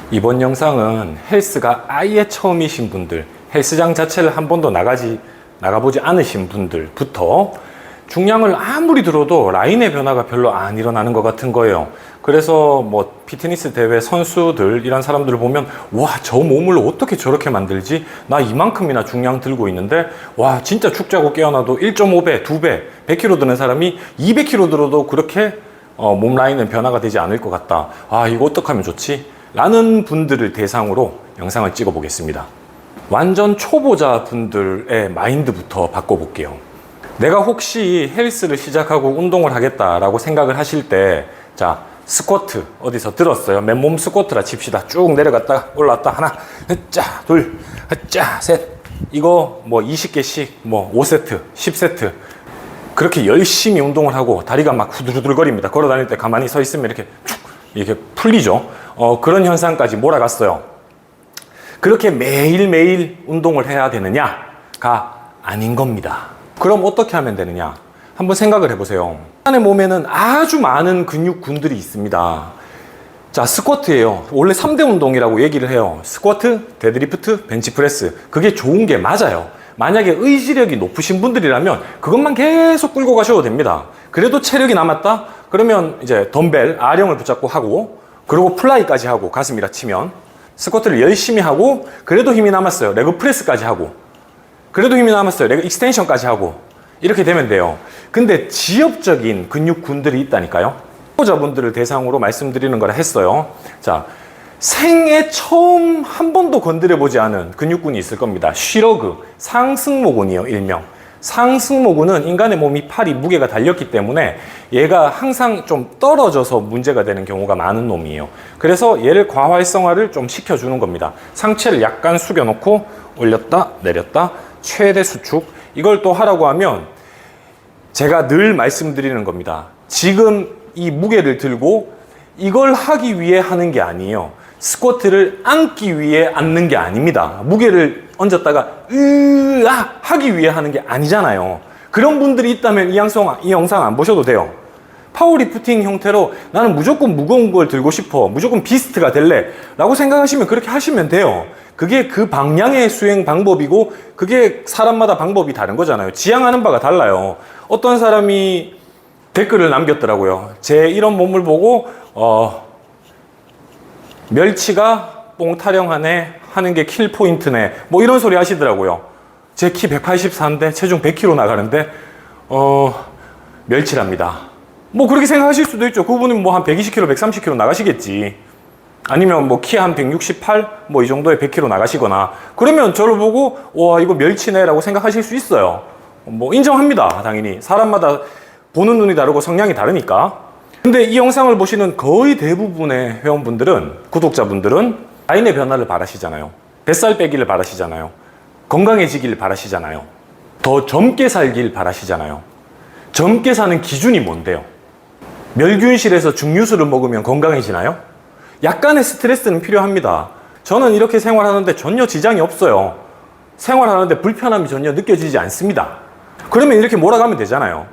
이번 영상은 헬스가 아예 처음이신 분들, 헬스장 자체를 한 번도 나가보지 않으신 분들부터 중량을 아무리 들어도 라인의 변화가 별로 안 일어나는 것 같은 거예요. 그래서 뭐 피트니스 대회 선수들 이런 사람들을 보면 와, 저 몸을 어떻게 저렇게 만들지? 나 이만큼이나 중량 들고 있는데 와, 진짜 축자고 깨어나도 1.5배, 2배, 100kg 드는 사람이 200kg 들어도 그렇게 몸 라인은 변화가 되지 않을 것 같다. 아, 이거 어떻게 하면 좋지? 라는 분들을 대상으로 영상을 찍어 보겠습니다. 완전 초보자 분들의 마인드부터 바꿔볼게요. 내가 혹시 헬스를 시작하고 운동을 하겠다라고 생각을 하실 때, 자, 스쿼트 어디서 들었어요? 맨몸 스쿼트라 칩시다. 쭉 내려갔다 올라왔다 하나, 자, 둘, 자, 셋. 이거 뭐 20개씩 뭐 5세트, 10세트. 그렇게 열심히 운동을 하고 다리가 막 후들후들거립니다. 걸어 다닐 때 가만히 서 있으면 이렇게 풀리죠. 그런 현상까지 몰아갔어요. 그렇게 매일매일 운동을 해야 되느냐가 아닌 겁니다. 그럼 어떻게 하면 되느냐? 한번 생각을 해보세요. 인간의 몸에는 아주 많은 근육군들이 있습니다. 자, 스쿼트예요. 원래 3대 운동이라고 얘기를 해요. 스쿼트, 데드리프트, 벤치프레스. 그게 좋은 게 맞아요. 만약에 의지력이 높으신 분들이라면 그것만 계속 끌고 가셔도 됩니다. 그래도 체력이 남았다? 그러면 이제 덤벨, 아령을 붙잡고 하고, 그리고 플라이까지 하고, 가슴이라 치면 스쿼트를 열심히 하고, 그래도 힘이 남았어요. 레그 프레스까지 하고, 그래도 힘이 남았어요. 레그 익스텐션까지 하고, 이렇게 되면 돼요. 근데 지역적인 근육군들이 있다니까요. 초보자분들을 대상으로 말씀드리는 거라 했어요. 자, 생애 처음 한 번도 건드려보지 않은 근육군이 있을 겁니다. 쉬러그, 상승모근이요, 일명. 상승모근은 인간의 몸이 팔이 무게가 달렸기 때문에 얘가 항상 좀 떨어져서 문제가 되는 경우가 많은 놈이에요. 그래서 얘를 과활성화를 좀 시켜주는 겁니다. 상체를 약간 숙여놓고 올렸다 내렸다 최대 수축, 이걸 또 하라고 하면 제가 늘 말씀드리는 겁니다. 지금 이 무게를 들고 이걸 하기 위해 하는 게 아니에요. 스쿼트를 앉기 위해 앉는 게 아닙니다. 무게를 얹었다가 하기 위해 하는 게 아니잖아요. 그런 분들이 있다면 이 영상 안 보셔도 돼요. 파워리프팅 형태로 나는 무조건 무거운 걸 들고 싶어, 무조건 비스트가 될래 라고 생각하시면 그렇게 하시면 돼요. 그게 그 방향의 수행 방법이고, 그게 사람마다 방법이 다른 거잖아요. 지향하는 바가 달라요. 어떤 사람이 댓글을 남겼더라고요. 제 이런 몸을 보고 멸치가 뽕 타령하네 하는 게 킬 포인트네, 뭐 이런 소리 하시더라고요. 제 키 184인데 체중 100kg 나가는데 멸치랍니다. 뭐 그렇게 생각하실 수도 있죠. 그분은 뭐 한 120kg, 130kg 나가시겠지. 아니면 뭐 키 한 168, 뭐 이 정도에 100kg 나가시거나, 그러면 저를 보고 와, 이거 멸치네 라고 생각하실 수 있어요. 뭐 인정합니다. 당연히 사람마다 보는 눈이 다르고 성향이 다르니까. 근데 이 영상을 보시는 거의 대부분의 회원분들은, 구독자분들은 라인의 변화를 바라시잖아요. 뱃살 빼기를 바라시잖아요. 건강해지길 바라시잖아요. 더 젊게 살길 바라시잖아요. 젊게 사는 기준이 뭔데요? 멸균실에서 증류수를 먹으면 건강해지나요? 약간의 스트레스는 필요합니다. 저는 이렇게 생활하는데 전혀 지장이 없어요. 생활하는데 불편함이 전혀 느껴지지 않습니다. 그러면 이렇게 몰아가면 되잖아요.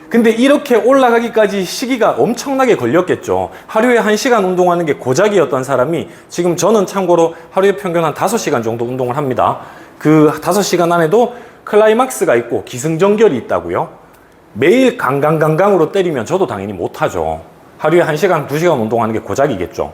근데 이렇게 올라가기까지 시기가 엄청나게 걸렸겠죠. 하루에 1시간 운동하는 게 고작이었던 사람이 지금, 저는 참고로 하루에 평균 한 5시간 정도 운동을 합니다. 그 5시간 안에도 클라이막스가 있고 기승전결이 있다고요. 매일 강강강강으로 때리면 저도 당연히 못하죠. 하루에 1시간, 2시간 운동하는 게 고작이겠죠.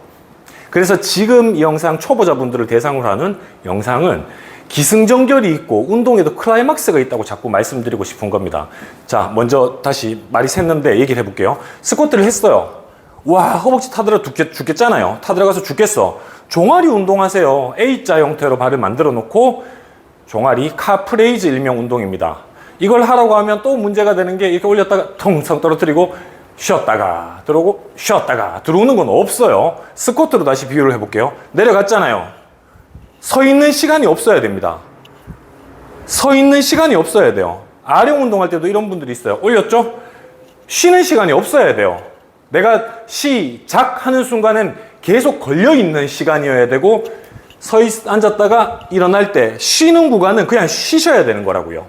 그래서 지금 이 영상, 초보자분들을 대상으로 하는 영상은 기승전결이 있고 운동에도 클라이막스가 있다고 자꾸 말씀드리고 싶은 겁니다. 자, 먼저 다시 말이 샜는데 얘기를 해볼게요. 스쿼트를 했어요. 와, 허벅지 타들어 죽겠잖아요. 타들어가서 죽겠어. 종아리 운동하세요. A자 형태로 발을 만들어 놓고, 종아리 카프레이즈 일명 운동입니다. 이걸 하라고 하면 또 문제가 되는 게, 이렇게 올렸다가 텅텅 떨어뜨리고 쉬었다가 들어오고 쉬었다가 들어오는 건 없어요. 스쿼트로 다시 비유를 해볼게요. 내려갔잖아요. 서 있는 시간이 없어야 됩니다. 서 있는 시간이 없어야 돼요. 아령 운동할 때도 이런 분들이 있어요. 올렸죠? 쉬는 시간이 없어야 돼요. 내가 시작하는 순간엔 계속 걸려있는 시간이어야 되고, 앉았다가 일어날 때 쉬는 구간은 그냥 쉬셔야 되는 거라고요.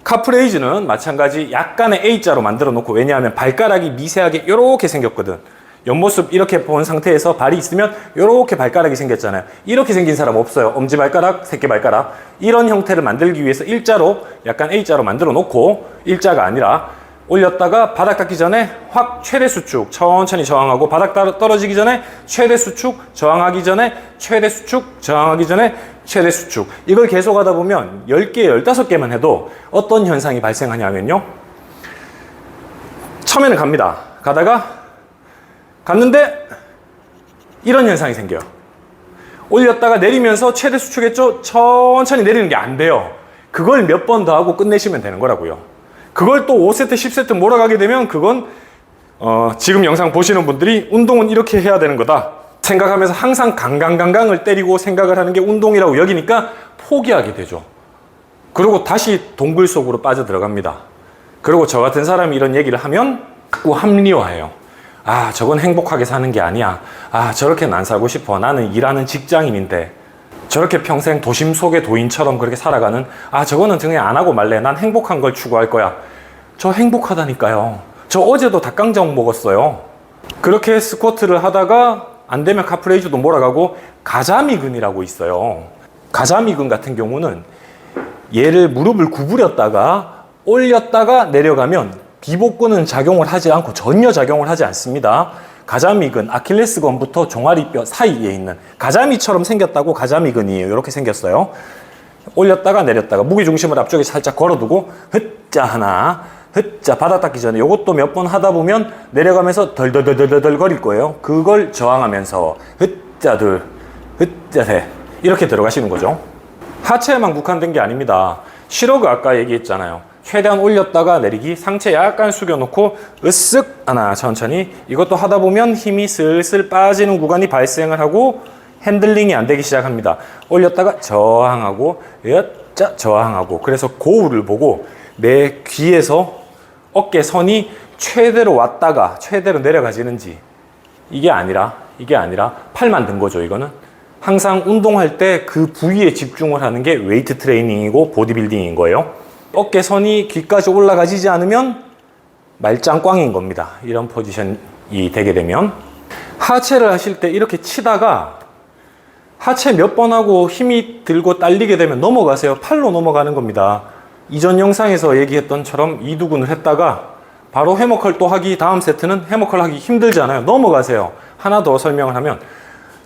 카프레이즈는 마찬가지 약간의 A자로 만들어 놓고, 왜냐하면 발가락이 미세하게 이렇게 생겼거든. 옆모습 이렇게 본 상태에서 발이 있으면 이렇게 발가락이 생겼잖아요. 이렇게 생긴 사람 없어요. 엄지발가락, 새끼발가락. 이런 형태를 만들기 위해서 일자로, 약간 A자로 만들어 놓고, 일자가 아니라 올렸다가 바닥 닿기 전에 확 최대 수축 천천히 저항하고, 바닥 떨어지기 전에 최대 수축, 저항하기 전에 최대 수축, 저항하기 전에 최대 수축. 이걸 계속 하다 보면 10개, 15개만 해도 어떤 현상이 발생하냐면요. 처음에는 갑니다. 갔는데 이런 현상이 생겨요. 올렸다가 내리면서 최대 수축했죠? 천천히 내리는 게 안 돼요. 그걸 몇 번 더 하고 끝내시면 되는 거라고요. 그걸 또 5세트, 10세트 몰아가게 되면 그건 지금 영상 보시는 분들이 운동은 이렇게 해야 되는 거다 생각하면서 항상 강강강강을 때리고 생각을 하는 게 운동이라고 여기니까 포기하게 되죠. 그리고 다시 동굴 속으로 빠져들어갑니다. 그리고 저 같은 사람이 이런 얘기를 하면 자꾸 합리화해요. 아, 저건 행복하게 사는 게 아니야. 아, 저렇게는 안 살고 싶어. 나는 일하는 직장인인데. 저렇게 평생 도심 속의 도인처럼 그렇게 살아가는, 아, 저거는 그냥 안 하고 말래. 난 행복한 걸 추구할 거야. 저 행복하다니까요. 저 어제도 닭강정 먹었어요. 그렇게 스쿼트를 하다가 안 되면 카프레이즈도 몰아가고, 가자미근이라고 있어요. 가자미근 같은 경우는 얘를 무릎을 구부렸다가 올렸다가 내려가면 비복근은 작용을 하지 않고 전혀 작용을 하지 않습니다. 가자미근, 아킬레스건부터 종아리뼈 사이에 있는 가자미처럼 생겼다고 가자미근이에요. 이렇게 생겼어요. 올렸다가 내렸다가 무게중심을 앞쪽에 살짝 걸어두고 흩자 하나, 흩자 바닥 닿기 전에 이것도 몇 번 하다 보면 내려가면서 덜덜덜덜덜 거릴 거예요. 그걸 저항하면서 흩자 둘, 흩자 셋 이렇게 들어가시는 거죠. 하체에만 국한된 게 아닙니다. 시러그 아까 얘기했잖아요. 최대한 올렸다가 내리기, 상체 약간 숙여놓고 으쓱 하나 천천히. 이것도 하다 보면 힘이 슬슬 빠지는 구간이 발생을 하고 핸들링이 안 되기 시작합니다. 올렸다가 저항하고 여자 저항하고. 그래서 거울을 보고 내 귀에서 어깨선이 최대로 왔다가 최대로 내려가지는지, 이게 아니라 팔만 든 거죠. 이거는 항상 운동할 때 그 부위에 집중을 하는 게 웨이트 트레이닝이고 보디빌딩인 거예요. 어깨선이 귀까지 올라가지지 않으면 말짱꽝인 겁니다. 이런 포지션이 되게 되면. 하체를 하실 때 이렇게 치다가 하체 몇 번 하고 힘이 들고 딸리게 되면 넘어가세요. 팔로 넘어가는 겁니다. 이전 영상에서 얘기했던 처럼 이두근을 했다가 바로 해머컬 또 하기, 다음 세트는 해머컬 하기 힘들잖아요. 넘어가세요. 하나 더 설명을 하면,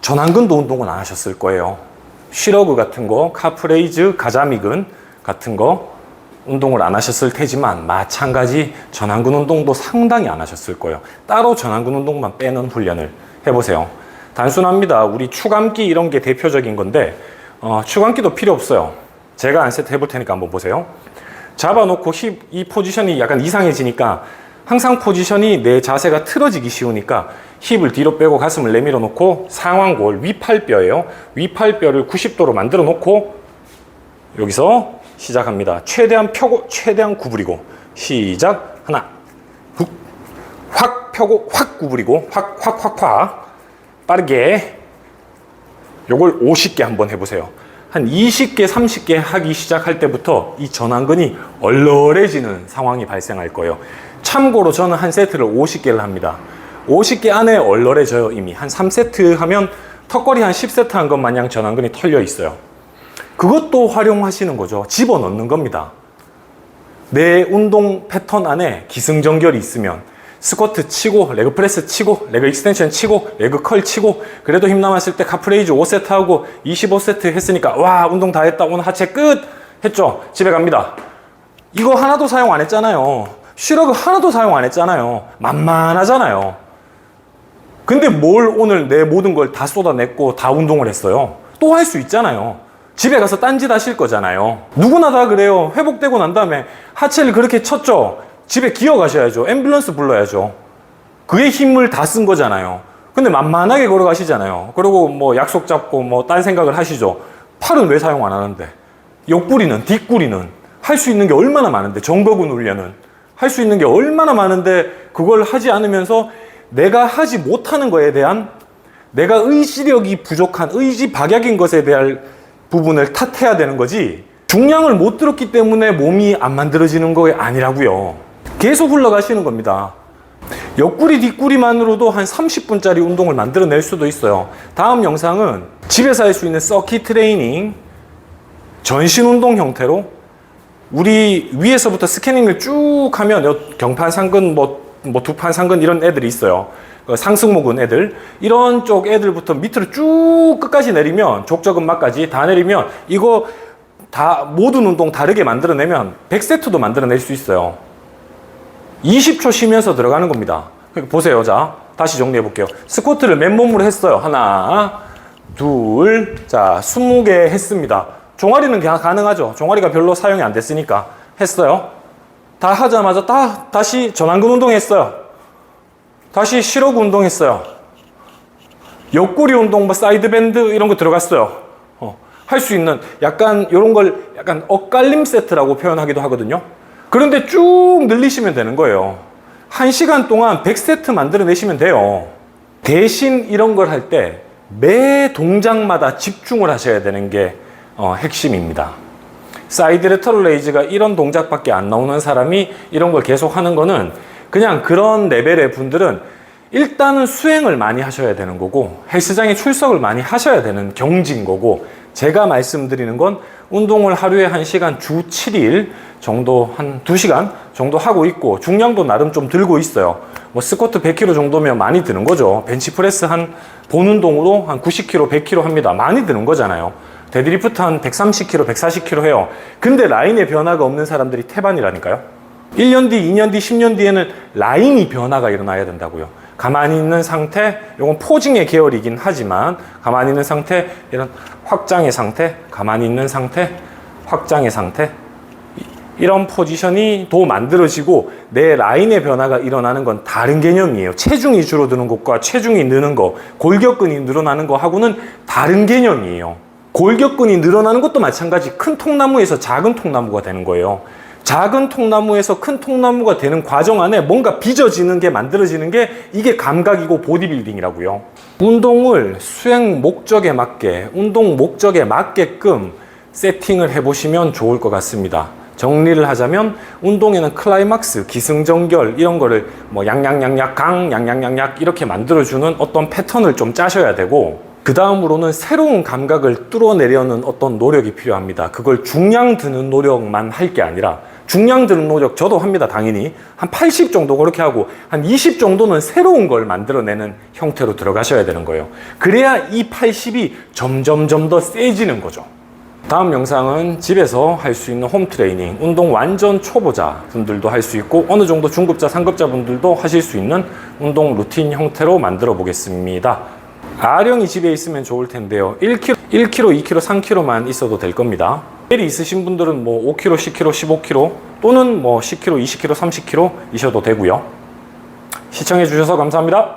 전완근도 운동은 안 하셨을 거예요. 쉬러그 같은 거, 카프레이즈, 가자미근 같은 거 운동을 안 하셨을 테지만 마찬가지 전완근 운동도 상당히 안 하셨을 거예요. 따로 전완근 운동만 빼는 훈련을 해보세요. 단순합니다. 우리 추감기 이런 게 대표적인 건데 추감기도 필요 없어요. 제가 안 세트 해볼 테니까 한번 보세요. 잡아놓고 힙, 이 포지션이 약간 이상해지니까 항상 포지션이 내 자세가 틀어지기 쉬우니까 힙을 뒤로 빼고 가슴을 내밀어 놓고 상완골, 위팔뼈예요. 위팔뼈를 90도로 만들어 놓고 여기서 시작합니다. 최대한 펴고 최대한 구부리고 시작. 하나 훅, 확 펴고 확 구부리고 확 빠르게. 요걸 50개 한번 해보세요. 한 20개, 30개 하기 시작할 때부터 이 전완근이 얼얼해지는 상황이 발생할 거예요. 참고로 저는 한 세트를 50개를 합니다. 50개 안에 얼얼해져요. 이미 한 3세트 하면 턱걸이 한 10세트 한 것 마냥 전완근이 털려 있어요. 그것도 활용하시는 거죠. 집어넣는 겁니다. 내 운동 패턴 안에 기승전결이 있으면 스쿼트 치고, 레그 프레스 치고, 레그 익스텐션 치고, 레그 컬 치고, 그래도 힘 남았을 때 카프레이즈 5세트 하고 25세트 했으니까 와, 운동 다 했다. 오늘 하체 끝! 했죠. 집에 갑니다. 이거 하나도 사용 안 했잖아요. 쉬러그 하나도 사용 안 했잖아요. 만만하잖아요. 근데 뭘 오늘 내 모든 걸 다 쏟아냈고 다 운동을 했어요. 또 할 수 있잖아요. 집에 가서 딴짓 하실 거잖아요. 누구나 다 그래요. 회복되고 난 다음에 하체를 그렇게 쳤죠. 집에 기어가셔야죠. 앰뷸런스 불러야죠. 그게 힘을 다 쓴 거잖아요. 근데 만만하게 걸어가시잖아요. 그리고 뭐 약속 잡고 뭐 딴 생각을 하시죠. 팔은 왜 사용 안 하는데? 옆구리는, 뒷구리는 할 수 있는 게 얼마나 많은데, 정거근 훈련은 할 수 있는 게 얼마나 많은데 그걸 하지 않으면서 내가 하지 못하는 거에 대한, 내가 의지력이 부족한, 의지 박약인 것에 대한 부분을 탓해야 되는 거지, 중량을 못 들었기 때문에 몸이 안 만들어지는 거 아니라고요. 계속 흘러가시는 겁니다. 옆구리 뒷구리만으로도 한 30분짜리 운동을 만들어낼 수도 있어요. 다음 영상은 집에서 할 수 있는 서킷 트레이닝, 전신 운동 형태로 우리 위에서부터 스캐닝을 쭉 하면 경판 상근, 뭐 두판 상근 이런 애들이 있어요. 상승모근 애들, 이런 쪽 애들부터 밑으로 쭉 끝까지 내리면, 족저근막까지 다 내리면 이거 다 모든 운동 다르게 만들어내면 100세트도 만들어낼 수 있어요. 20초 쉬면서 들어가는 겁니다. 보세요. 자, 다시 정리해 볼게요. 스쿼트를 맨몸으로 했어요. 하나, 둘, 자, 20개 했습니다. 종아리는 그냥 가능하죠. 종아리가 별로 사용이 안 됐으니까 했어요. 다 하자마자 다시 전완근 운동 했어요. 다시 실업 운동 했어요. 옆구리 운동, 뭐 사이드 밴드 이런 거 들어갔어요. 할 수 있는 약간 이런 걸 약간 엇갈림 세트라고 표현하기도 하거든요. 그런데 쭉 늘리시면 되는 거예요. 1시간 동안 100세트 만들어내시면 돼요. 대신 이런 걸 할 때 매 동작마다 집중을 하셔야 되는 게 핵심입니다. 사이드 레터럴 레이즈가 이런 동작밖에 안 나오는 사람이 이런 걸 계속 하는 거는 그냥 그런 레벨의 분들은 일단은 수행을 많이 하셔야 되는 거고 헬스장에 출석을 많이 하셔야 되는 경지인 거고, 제가 말씀드리는 건 운동을 하루에 1시간 주 7일 정도 한 2시간 정도 하고 있고 중량도 나름 좀 들고 있어요. 뭐 스쿼트 100kg 정도면 많이 드는 거죠. 벤치프레스 본 운동으로 한 90kg, 100kg 합니다. 많이 드는 거잖아요. 데드리프트 한 130kg, 140kg 해요. 근데 라인에 변화가 없는 사람들이 태반이라니까요. 1년 뒤, 2년 뒤, 10년 뒤에는 라인이 변화가 일어나야 된다고요. 가만히 있는 상태, 이건 포징의 계열이긴 하지만 가만히 있는 상태, 이런 확장의 상태, 가만히 있는 상태, 확장의 상태, 이런 포지션이 더 만들어지고 내 라인의 변화가 일어나는 건 다른 개념이에요. 체중이 줄어드는 것과 체중이 느는 거, 골격근이 늘어나는 거하고는 다른 개념이에요. 골격근이 늘어나는 것도 마찬가지 큰 통나무에서 작은 통나무가 되는 거예요. 작은 통나무에서 큰 통나무가 되는 과정 안에 뭔가 빚어지는 게 만들어지는 게 이게 감각이고 보디빌딩이라고요. 운동을 수행 목적에 맞게, 운동 목적에 맞게끔 세팅을 해보시면 좋을 것 같습니다. 정리를 하자면 운동에는 클라이막스, 기승전결 이런 거를 뭐 양양양약 강, 양양양약 이렇게 만들어주는 어떤 패턴을 좀 짜셔야 되고, 그 다음으로는 새로운 감각을 뚫어내려는 어떤 노력이 필요합니다. 그걸 중량 드는 노력만 할 게 아니라, 중량 드는 노력 저도 합니다. 당연히 한 80 정도 그렇게 하고 한 20 정도는 새로운 걸 만들어내는 형태로 들어가셔야 되는 거예요. 그래야 이 80이 점점 더 세지는 거죠. 다음 영상은 집에서 할 수 있는 홈 트레이닝, 운동 완전 초보자 분들도 할 수 있고 어느 정도 중급자, 상급자 분들도 하실 수 있는 운동 루틴 형태로 만들어 보겠습니다. 아령이 집에 있으면 좋을 텐데요. 1kg, 2kg, 3kg만 있어도 될 겁니다. 벨이 있으신 분들은 뭐 5kg, 10kg, 15kg 또는 뭐 10kg, 20kg, 30kg 이셔도 되고요. 시청해 주셔서 감사합니다.